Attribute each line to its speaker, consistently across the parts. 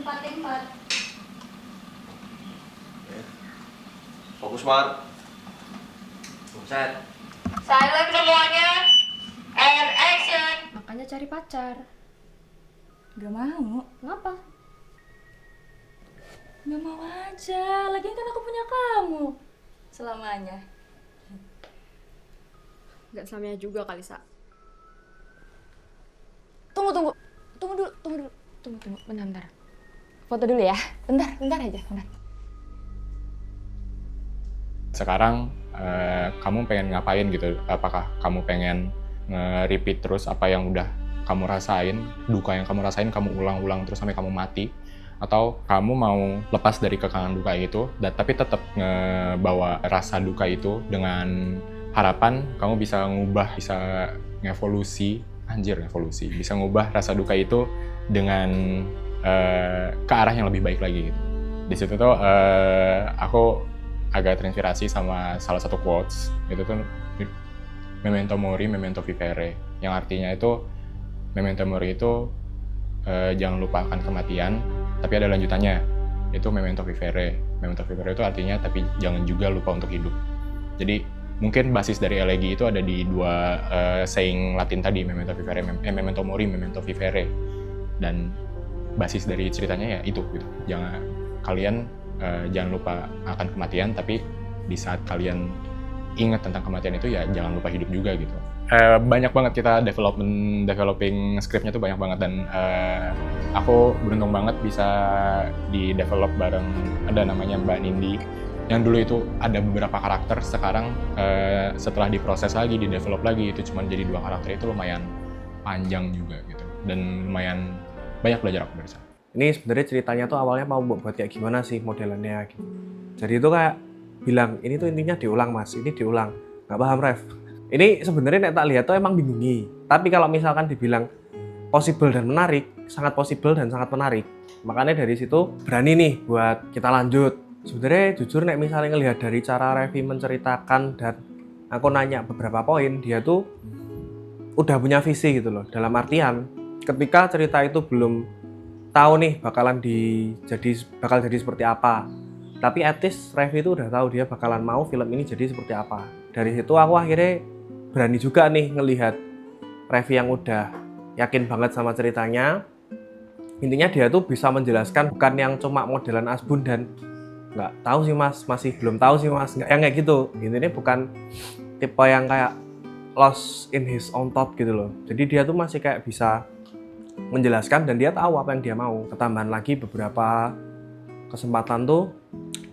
Speaker 1: 4
Speaker 2: Fokus, Mar. Buset.
Speaker 1: Silent semuanya. And action.
Speaker 3: Makanya cari pacar.
Speaker 4: Gak mau.
Speaker 3: Ngapa?
Speaker 4: Gak mau aja. Lagian kan aku punya kamu. Selamanya.
Speaker 3: Gak selamanya juga kali, Sa.
Speaker 4: Tunggu. Bentar. Foto dulu ya. Bentar aja.
Speaker 5: Sekarang kamu pengen ngapain gitu? Apakah kamu pengen nge-repeat terus apa yang udah kamu rasain, duka yang kamu rasain kamu ulang-ulang terus sampai kamu mati? Atau kamu mau lepas dari kekangan duka itu, tapi tetap ngebawa rasa duka itu dengan harapan kamu bisa ngubah, bisa ngevolusi, bisa ngubah rasa duka itu dengan ke arah yang lebih baik lagi gitu. Di situ tuh aku agak terinspirasi sama salah satu quotes, itu tuh memento mori, memento vivere, yang artinya itu memento mori itu jangan lupakan kematian, tapi ada lanjutannya, itu memento vivere. Memento vivere itu artinya tapi jangan juga lupa untuk hidup. Jadi mungkin basis dari elegi itu ada di dua saying Latin tadi, memento vivere, memento mori, memento vivere, dan basis dari ceritanya ya itu gitu. Kalian jangan lupa akan kematian, tapi di saat kalian ingat tentang kematian itu ya jangan lupa hidup juga gitu. Banyak banget kita developing scriptnya tuh banyak banget, dan aku beruntung banget bisa di develop bareng ada namanya Mbak Nindi, yang dulu itu ada beberapa karakter, sekarang setelah diproses lagi, di develop lagi, itu cuma jadi 2 karakter, itu lumayan panjang juga gitu, dan lumayan banyak belajar aku dari sana.
Speaker 6: Ini sebenarnya ceritanya tuh awalnya mau buat kayak gimana sih modelannya gitu. Jadi itu kayak bilang, ini tuh intinya diulang mas, ini diulang. Nggak paham ref. Ini sebenarnya tak lihat tuh emang bingungi. Tapi kalau misalkan dibilang possible dan menarik, sangat possible dan sangat menarik. Makanya dari situ berani nih buat kita lanjut. Sebenarnya jujur nek misalnya ngelihat dari cara Revi menceritakan dan aku nanya beberapa poin, dia tuh udah punya visi gitu loh. Dalam artian ketika cerita itu belum tahu nih bakal jadi seperti apa, tapi etis Revi itu udah tahu dia bakalan mau film ini jadi seperti apa. Dari situ aku akhirnya berani juga nih ngelihat Revi yang udah yakin banget sama ceritanya. Intinya dia tuh bisa menjelaskan, bukan yang cuma modelan asbun dan nggak tahu sih mas, masih belum tahu sih mas, nggak yang kayak gitu. Intinya bukan tipe yang kayak lost in his own thought gitu loh. Jadi dia tuh masih kayak bisa menjelaskan dan dia tahu apa yang dia mau. Ketambahan lagi beberapa kesempatan tuh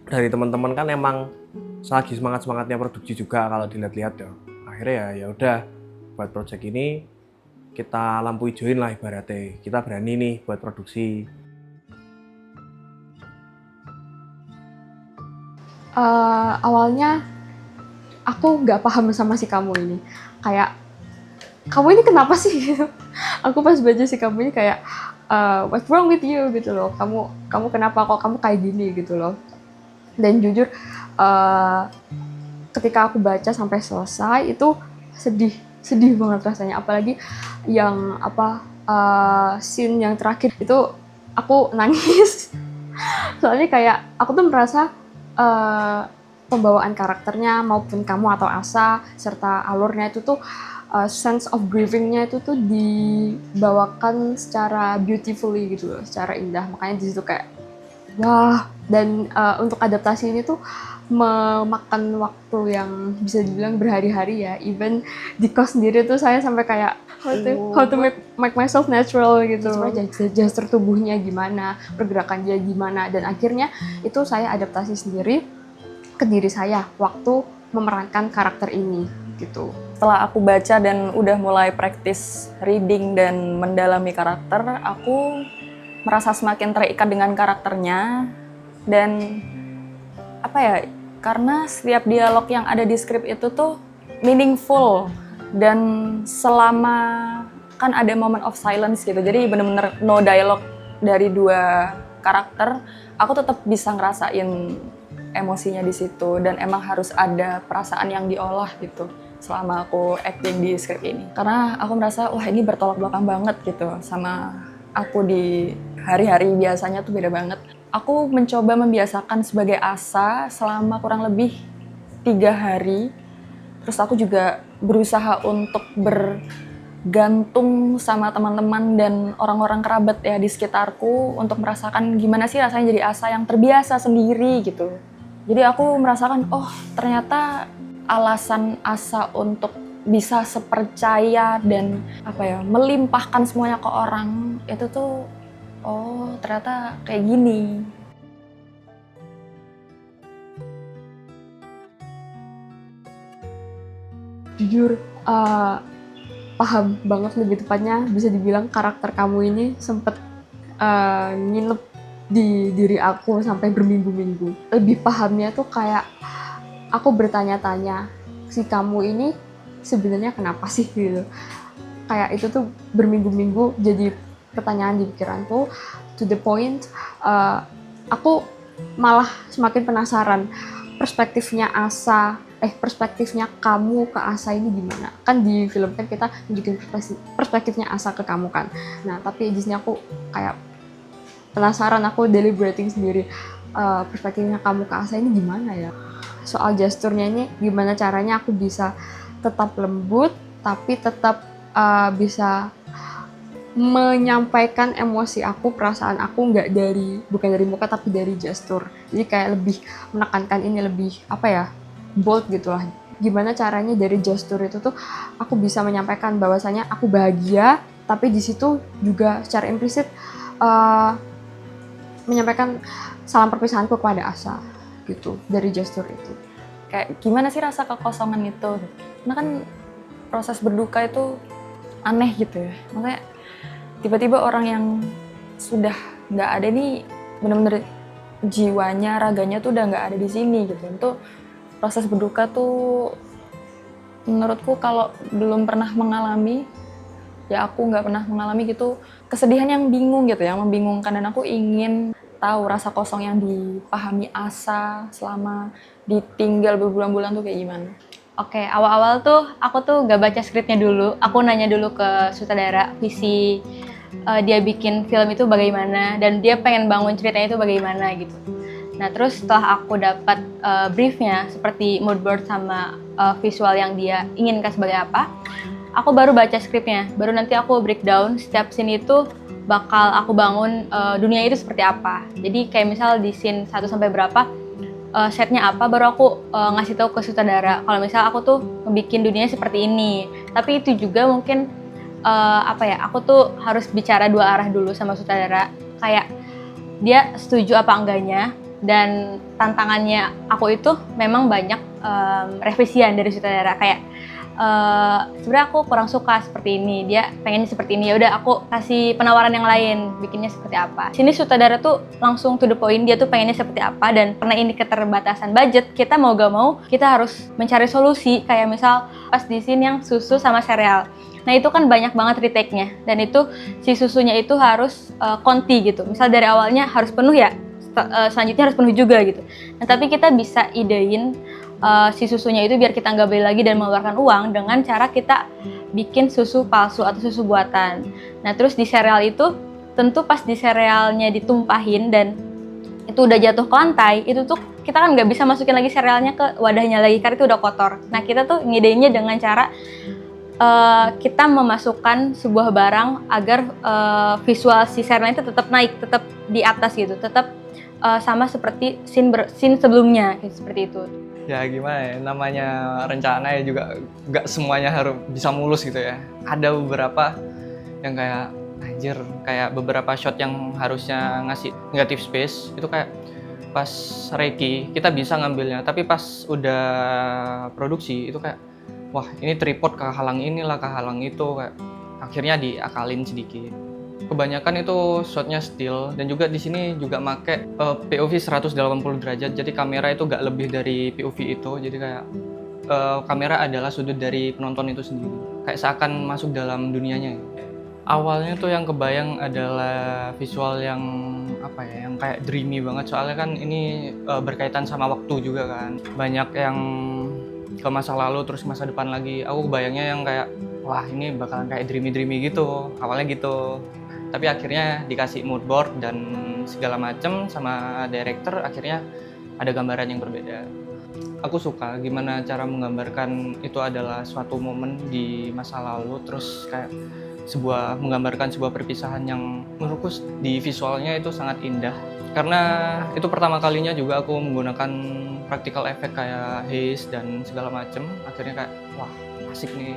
Speaker 6: dari teman-teman, kan emang lagi semangatnya produksi juga kalau dilihat-lihat ya. Akhirnya ya udah buat project ini kita lampu hijauin lah ibaratnya. Kita berani nih buat produksi.
Speaker 3: Awalnya aku nggak paham sama si kamu ini. Kayak, kamu ini kenapa sih? Aku pas baca si kamu ini kayak, what's wrong with you gitu loh. Kamu kenapa kok kamu kayak gini gitu loh. Dan jujur, ketika aku baca sampai selesai itu sedih banget rasanya. Apalagi yang scene yang terakhir itu aku nangis. Soalnya kayak aku tuh merasa pembawaan karakternya maupun kamu atau Asa serta alurnya itu tuh sense of grieving-nya itu tuh dibawakan secara beautifully gitu loh, secara indah. Makanya di situ kayak wah, dan untuk adaptasi ini tuh memakan waktu yang bisa dibilang berhari-hari ya. Even di kos sendiri tuh saya sampai kayak how to make myself natural gitu. Gesture tubuhnya gimana, pergerakan dia gimana, dan akhirnya itu saya adaptasi sendiri ke diri saya waktu memerankan karakter ini gitu.
Speaker 4: Setelah aku baca dan udah mulai praktis reading dan mendalami karakter, aku merasa semakin terikat dengan karakternya. Dan karena setiap dialog yang ada di skrip itu tuh meaningful, dan selama kan ada moment of silence gitu, jadi bener-bener no dialogue dari 2 karakter, aku tetap bisa ngerasain emosinya di situ, dan emang harus ada perasaan yang diolah gitu selama aku acting di skrip ini. Karena aku merasa wah ini bertolak belakang banget gitu sama aku di hari-hari biasanya tuh beda banget. Aku mencoba membiasakan sebagai Asa selama kurang lebih 3 hari. Terus aku juga berusaha untuk bergantung sama teman-teman dan orang-orang kerabat ya di sekitarku untuk merasakan gimana sih rasanya jadi Asa yang terbiasa sendiri gitu. Jadi aku merasakan, oh ternyata alasan Asa untuk bisa sepercaya dan melimpahkan semuanya ke orang itu tuh, oh ternyata kayak gini.
Speaker 3: Jujur, paham banget, lebih tepatnya bisa dibilang karakter kamu ini sempet nginep di diri aku sampai berminggu-minggu. Lebih pahamnya tuh kayak aku bertanya-tanya, si kamu ini sebenarnya kenapa sih gitu. Kayak itu tuh berminggu-minggu jadi pertanyaan di pikiranku, to the point aku malah semakin penasaran perspektifnya kamu ke Asa ini gimana. Kan di film kan kita nunjukin perspektifnya Asa ke kamu kan. Nah tapi di sini aku kayak penasaran, aku deliberating sendiri, perspektifnya kamu ke Asa ini gimana ya. Soal gesturnya ini gimana caranya aku bisa tetap lembut tapi tetap bisa menyampaikan emosi aku, perasaan aku bukan dari muka tapi dari gestur. Jadi kayak lebih menekankan ini, lebih bold gitu lah. Gimana caranya dari gestur itu tuh aku bisa menyampaikan bahwasanya aku bahagia, tapi di situ juga secara implisit menyampaikan salam perpisahanku kepada Asa gitu dari gestur itu.
Speaker 4: Kayak gimana sih rasa kekosongan itu? Karena kan proses berduka itu aneh gitu ya. Maksudnya tiba-tiba orang yang sudah nggak ada nih, bener-bener jiwanya, raganya tuh udah nggak ada di sini gitu. Itu proses berduka tuh menurutku kalau belum pernah mengalami, ya aku nggak pernah mengalami gitu, kesedihan yang bingung gitu, yang membingungkan. Dan aku ingin tahu rasa kosong yang dipahami Asa selama ditinggal berbulan-bulan tuh kayak gimana.
Speaker 7: Oke, awal-awal tuh aku tuh gak baca skripnya dulu. Aku nanya dulu ke sutradara visi dia bikin film itu bagaimana dan dia pengen bangun ceritanya itu bagaimana gitu. Nah terus setelah aku dapat briefnya seperti mood board sama visual yang dia inginkan sebagai apa, aku baru baca skripnya. Baru nanti aku breakdown setiap scene itu bakal aku bangun dunia itu seperti apa. Jadi kayak misal di scene 1 sampai berapa setnya apa, baru aku ngasih tahu ke sutradara kalau misal aku tuh ngebikin dunia seperti ini. Tapi itu juga mungkin aku tuh harus bicara 2 arah dulu sama sutradara, kayak dia setuju apa enggaknya. Dan tantangannya aku itu memang banyak revisian dari sutradara, kayak sebenarnya aku kurang suka seperti ini, dia pengennya seperti ini, ya udah aku kasih penawaran yang lain, bikinnya seperti apa. Sini sutradara tuh langsung to the point, dia tuh pengennya seperti apa, dan karena ini keterbatasan budget, kita mau gak mau kita harus mencari solusi. Kayak misal pas di scene yang susu sama sereal, nah itu kan banyak banget retake-nya, dan itu si susunya itu harus konti gitu. Misal dari awalnya harus penuh ya, selanjutnya harus penuh juga gitu. Nah tapi kita bisa idein si susunya itu biar kita nggak beli lagi dan mengeluarkan uang dengan cara kita bikin susu palsu atau susu buatan. Nah terus di sereal itu, tentu pas di serealnya ditumpahin dan itu udah jatuh ke lantai, itu tuh kita kan nggak bisa masukin lagi serealnya ke wadahnya lagi karena itu udah kotor. Nah kita tuh ngideinnya dengan cara kita memasukkan sebuah barang agar visual si sereal itu tetap naik, tetap di atas gitu, tetap sama seperti scene sebelumnya, seperti itu.
Speaker 8: Ya gimana ya, namanya rencana ya juga nggak semuanya harus bisa mulus gitu ya. Ada beberapa yang kayak anjir, kayak beberapa shot yang harusnya ngasih negative space itu kayak pas reiki kita bisa ngambilnya, tapi pas udah produksi itu kayak wah ini tripod kehalang inilah, kehalang itu, kayak akhirnya diakalin sedikit. Kebanyakan itu shotnya still, dan juga di sini juga make POV 180 derajat, jadi kamera itu gak lebih dari POV itu, jadi kayak kamera adalah sudut dari penonton itu sendiri, kayak seakan masuk dalam dunianya. Awalnya tuh yang kebayang adalah visual yang yang kayak dreamy banget, soalnya kan ini berkaitan sama waktu juga kan, banyak yang ke masa lalu terus masa depan lagi. Aku kebayangnya yang kayak wah ini bakalan kayak dreamy gitu, awalnya gitu. Tapi akhirnya dikasih mood board dan segala macam sama director, akhirnya ada gambaran yang berbeda. Aku suka gimana cara menggambarkan itu adalah suatu momen di masa lalu, terus kayak menggambarkan sebuah perpisahan yang menurutku di visualnya itu sangat indah. Karena itu pertama kalinya juga aku menggunakan practical effect kayak haze dan segala macam, akhirnya kayak wah asik nih.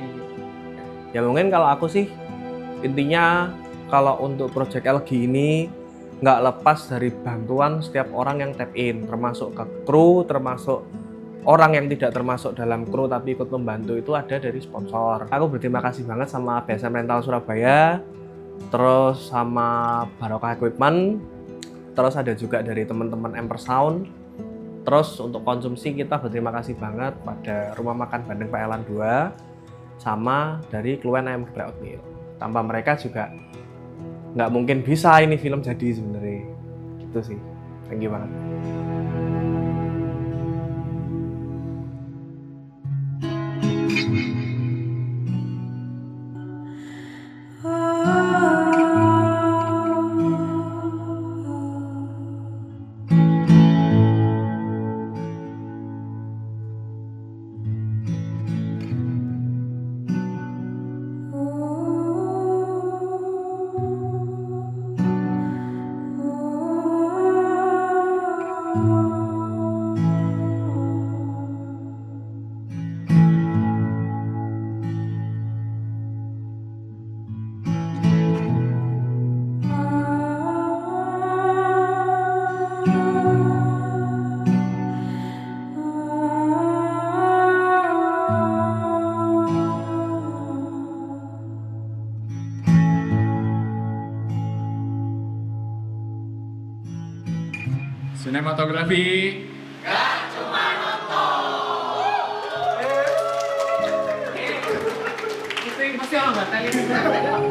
Speaker 6: Ya mungkin kalau aku sih intinya kalau untuk project LG ini nggak lepas dari bantuan setiap orang yang tap in, termasuk ke kru, termasuk orang yang tidak termasuk dalam kru tapi ikut membantu itu ada dari sponsor. Aku berterima kasih banget sama BSM Rental Surabaya, terus sama Barokah Equipment, terus ada juga dari teman-teman Emper Sound. Terus untuk konsumsi kita berterima kasih banget pada Rumah Makan Bandeng Pak Elan 2 sama dari Kluwen Ayam Geprek Oatmeal. Tanpa mereka juga nggak mungkin bisa ini film jadi sebenarnya. Gitu sih. Thank you banget.
Speaker 5: Sinematografi. Gak cuma nonton. Itu masih orang